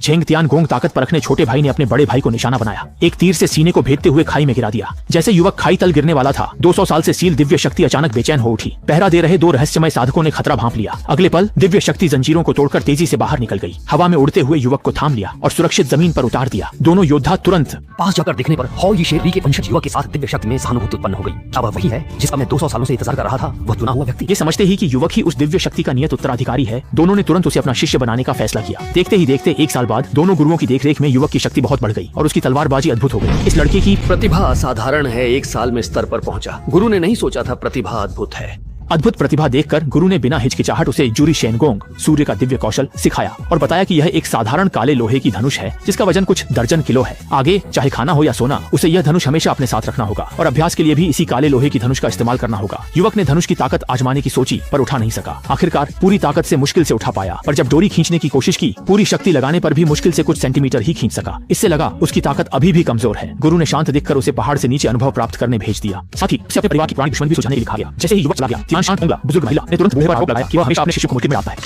Zheng Tiangong ताकत परखने छोटे भाई ने अपने बड़े भाई को निशाना बनाया। एक तीर से सीने को भेदते हुए खाई में गिरा दिया। जैसे युवक खाई तल गिरने वाला था, 200 साल से सील दिव्य शक्ति अचानक बेचैन हो उठी। पहरा दे रहे दो रहस्यमय साधकों ने खतरा भांप लिया। अगले पल दिव्य शक्ति जंजीरों को तोड़कर तेजी से बाहर निकल गई। हवा में उड़ते हुए युवक को थाम लिया और सुरक्षित जमीन पर उतार दिया। दोनों योद्धा तुरंत पास जाकर देखने पर हॉल ये शेरवी के वंशज युवक के साथ दिव्य शक्ति में सहानुभूति उत्पन्न हो गई। अब वही है जिसका मैं 200 सालों से इंतजार कर रहा था, वह चुना हुआ व्यक्ति। ये समझते ही कि युवक ही उस दिव्य शक्ति का नियत उत्तराधिकारी है, दोनों ने तुरंत उसे अपना शिष्य बनाने का फैसला किया। देखते ही देखते 1 साल बाद दोनों गुरुओं की देखरेख में युवक की शक्ति बहुत बढ़ गई और उसकी तलवारबाजी अद्भुत हो गई। इस लड़के की प्रतिभा असाधारण है, 1 साल में स्तर पर पहुंचा। गुरु ने नहीं सोचा था प्रतिभा अद्भुत है। अद्भुत प्रतिभा देखकर गुरु ने बिना हिचकिचाहट उसे जूरी शेनगोंग सूर्य का दिव्य कौशल सिखाया और बताया कि यह एक साधारण काले लोहे की धनुष है जिसका वजन कुछ दर्जन किलो है। आगे चाहे खाना हो या सोना, उसे यह धनुष हमेशा अपने साथ रखना होगा और अभ्यास के लिए भी इसी काले लोहे की धनुष का इस्तेमाल करना होगा। युवक ने धनुष की ताकत आजमाने की सोची पर उठा नहीं सका। आखिरकार पूरी ताकत से मुश्किल से उठा पाया, पर जब डोरी खींचने की कोशिश की, पूरी शक्ति लगाने पर भी मुश्किल से कुछ सेंटीमीटर ही खींच सका। इससे लगा उसकी ताकत अभी भी कमजोर है। गुरु ने शांत दिखकर उसे पहाड़ से नीचे अनुभव प्राप्त करने भेज दिया। साथ ही उसे अपने परिवार की पुरानी दुश्मनी भी सुलझाने के लिए कहा गया। जैसे ही युवक चला गया, शांत बुजुर्ग महिला ने तुरंत बूढ़े पर आरोप लगाया कि वह हमेशा अपने शिष्य को मुश्किल में डालता है।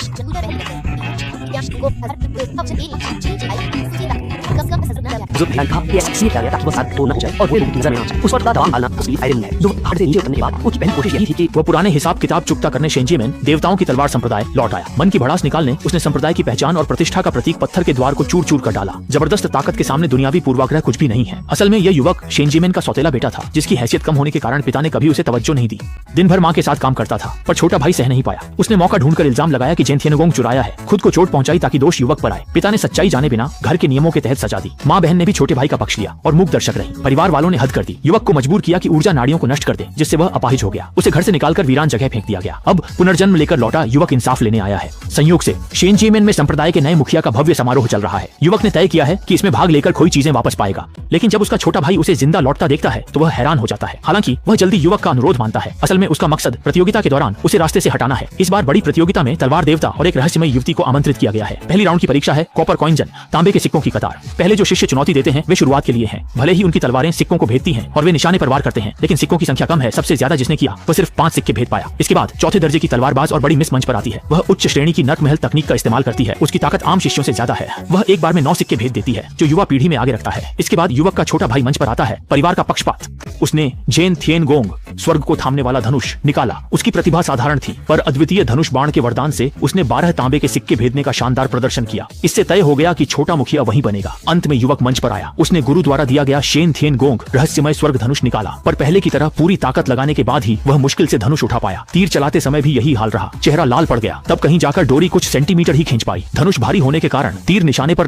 बुजुर्ग ध्यान था कि ऐसा इसलिए किया गया ताकि वह साथ तो न हो जाए और वो लोगों की नजर में आ जाए। उस पर दबाव डालना उसकी फायदे नहीं है। जो पहाड़ से नीचे उतरने के बाद उसकी पहली कोशिश यही थी कि वह पुराने हिसाब किताब चुकता करने शेंजिमेन देवताओं की तलवार संप्रदाय लौट आया। मन की भड़ास निकालने उसने संप्रदाय की पहचान और प्रतिष्ठा का प्रतीक पत्थर के द्वार को चूर चूर कर डाला। जबरदस्त ताकत के सामने दुनियावी पूर्वाग्रह कुछ भी नहीं है। असल में यह युवक शेंजिमेन का सौतेला बेटा था जिसकी हैसियत कम होने के कारण पिता ने कभी उसे तवज्जो नहीं दी। दिन भर माँ के साथ काम करता था पर छोटा भाई सह नहीं पाया। उसने मौका ढूंढकर इल्जाम लगाया कि जेन थियानगोंग चुराया है। खुद को चोट पहुंचाई ताकि दोष युवक पर आए। पिता ने सच्चाई जाने बिना घर के नियमों के तहत सजा दी। माँ बहन ने भी छोटे भाई का पक्ष लिया और मूक दर्शक रही। परिवार वालों ने हद कर दी। युवक को मजबूर किया कि ऊर्जा नाड़ियों को नष्ट कर दे, जिससे वह अपाहिज हो गया। उसे घर से निकालकर वीरान जगह फेंक दिया गया। अब पुनर्जन्म लेकर लौटा युवक इंसाफ लेने आया है। संयोग से शेंजिमेन में संप्रदाय के नए मुखिया का भव्य समारोह चल रहा है। युवक ने तय किया है कि इसमें भाग लेकर खोई चीजें वापस पाएगा। लेकिन जब उसका छोटा भाई उसे जिंदा लौटता देखता है तो वह हैरान हो जाता है। हालांकि वह जल्दी युवक का अनुरोध मानता है। असल में उसका मकसद प्रतियोगिता के दौरान उसे रास्ते से हटाना है। इस बार बड़ी प्रतियोगिता में तलवार देवता और एक रहस्यमय युवती को आमंत्रित किया गया है। पहली राउंड की परीक्षा है कॉपर कॉइंजन, तांबे के सिक्कों की कतार। पहले जो शिष्य चुनौती देते हैं वे शुरुआत के लिए हैं। भले ही उनकी तलवारें सिक्कों को भेदती हैं और वे निशाने पर वार करते हैं, लेकिन सिक्कों की संख्या कम है। सबसे ज्यादा जिसने किया वह सिर्फ 5 सिक्के भेद पाया। इसके बाद चौथे दर्जे की तलवारबाज और बड़ी मिस मंच पर आती है। वह उच्च श्रेणी की नर्क महल तकनीक का इस्तेमाल करती है। उसकी ताकत आम शिष्यों से ज्यादा है। वह एक बार में 9 सिक्के भेद देती है जो युवा पीढ़ी में आगे रखता है। इसके बाद युवक का छोटा भाई मंच पर आता है। परिवार का पक्षपात। उसने जेन थियानगोंग स्वर्ग को थामने वाला धनुष निकाला। उसकी प्रतिभा साधारण थी पर अद्वितीय धनुष बाण के वरदान से उसने 12 तांबे के सिक्के भेदने का शानदार प्रदर्शन किया। इससे तय हो गया कि छोटा मुखिया वही बनेगा। अंत में युवक मंच पर आया। उसने गुरु द्वारा दिया गया शेन थियानगोंग रहस्यमय स्वर्ग धनुष निकाला, पर पहले की तरह पूरी ताकत लगाने के बाद ही वह मुश्किल से धनुष उठा पाया। तीर चलाते समय भी यही हाल रहा। चेहरा लाल पड़ गया। तब कहीं जाकर डोरी कुछ सेंटीमीटर ही खींच पाई। धनुष भारी होने के कारण तीर निशाने पर